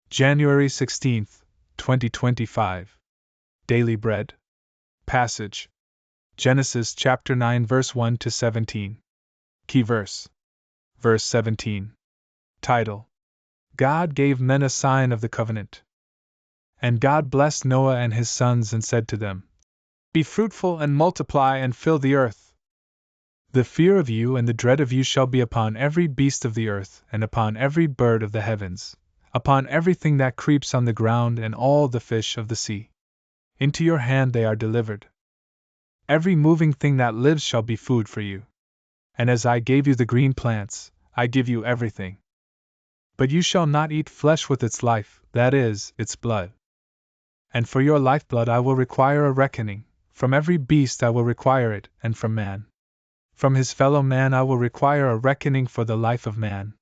January 16, 2025. Daily Bread. Passage: Genesis chapter 9 verse 1 to 17. Key verse. Verse 17. Title: God gave men a sign of the covenant. And God blessed Noah and his sons and said to them, Be fruitful and multiply and fill the earth. The fear of you and the dread of you shall be upon every beast of the earth and upon every bird of the heavens, upon everything that creeps on the ground and all the fish of the sea. Into your hand they are delivered. Every moving thing that lives shall be food for you. And as I gave you the green plants, I give you everything. But you shall not eat flesh with its life, that is, its blood. And for your lifeblood I will require a reckoning, from every beast I will require it, and from man. From his fellow man I will require a reckoning for the life of man.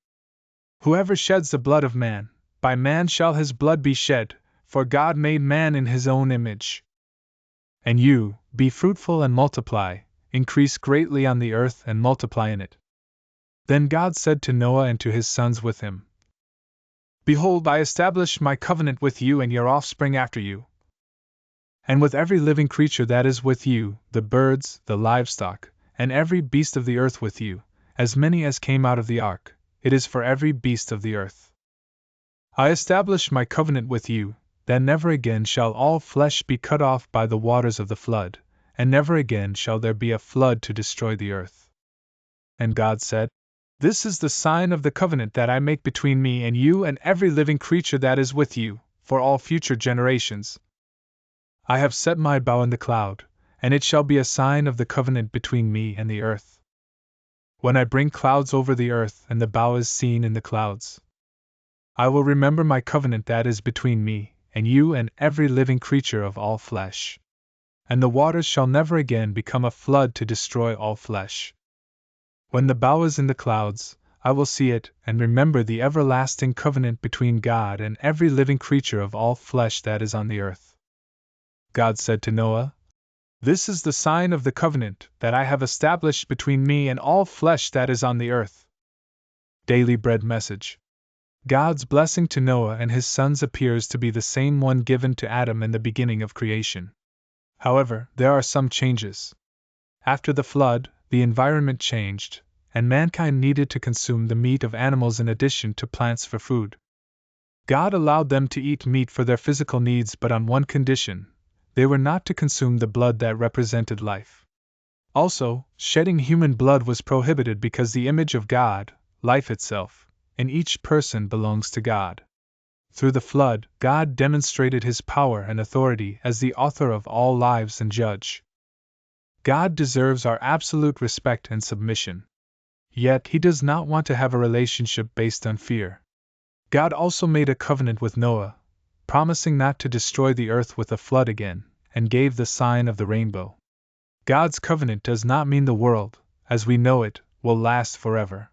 Whoever sheds the blood of man, by man shall his blood be shed, for God made man in his own image. And you, be fruitful and multiply, increase greatly on the earth and multiply in it. Then God said to Noah and to his sons with him, Behold, I establish my covenant with you and your offspring after you, and with every living creature that is with you, the birds, the livestock, and every beast of the earth with you, as many as came out of the ark, it is for every beast of the earth. I establish my covenant with you, that never again shall all flesh be cut off by the waters of the flood, and never again shall there be a flood to destroy the earth. And God said, This is the sign of the covenant that I make between me and you and every living creature that is with you, for all future generations. I have set my bow in the cloud, and it shall be a sign of the covenant between me and the earth. When I bring clouds over the earth and the bow is seen in the clouds, I will remember my covenant that is between me and you and every living creature of all flesh. And the waters shall never again become a flood to destroy all flesh. When the bow is in the clouds, I will see it and remember the everlasting covenant between God and every living creature of all flesh that is on the earth. God said to Noah, This is the sign of the covenant that I have established between me and all flesh that is on the earth. Daily Bread Message. God's blessing to Noah and his sons appears to be the same one given to Adam in the beginning of creation. However, there are some changes. After the flood, the environment changed, and mankind needed to consume the meat of animals in addition to plants for food. God allowed them to eat meat for their physical needs, but on one condition: they were not to consume the blood that represented life. Also, shedding human blood was prohibited because the image of God, life itself, in each person belongs to God. Through the flood, God demonstrated his power and authority as the author of all lives and judge. God deserves our absolute respect and submission. Yet, he does not want to have a relationship based on fear. God also made a covenant with Noah, promising not to destroy the earth with a flood again, and gave the sign of the rainbow. God's covenant does not mean the world, as we know it, will last forever.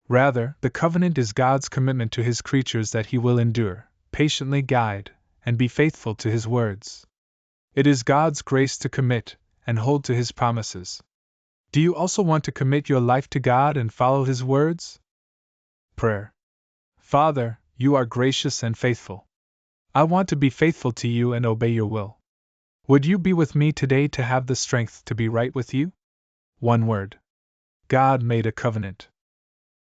Rather, the covenant is God's commitment to his creatures that he will endure, patiently guide, and be faithful to his words. It is God's grace to commit and hold to his promises. Do you also want to commit your life to God and follow his words? Prayer. Father, you are gracious and faithful. I want to be faithful to you and obey your will. Would you be with me today to have the strength to be right with you? One word. God made a covenant.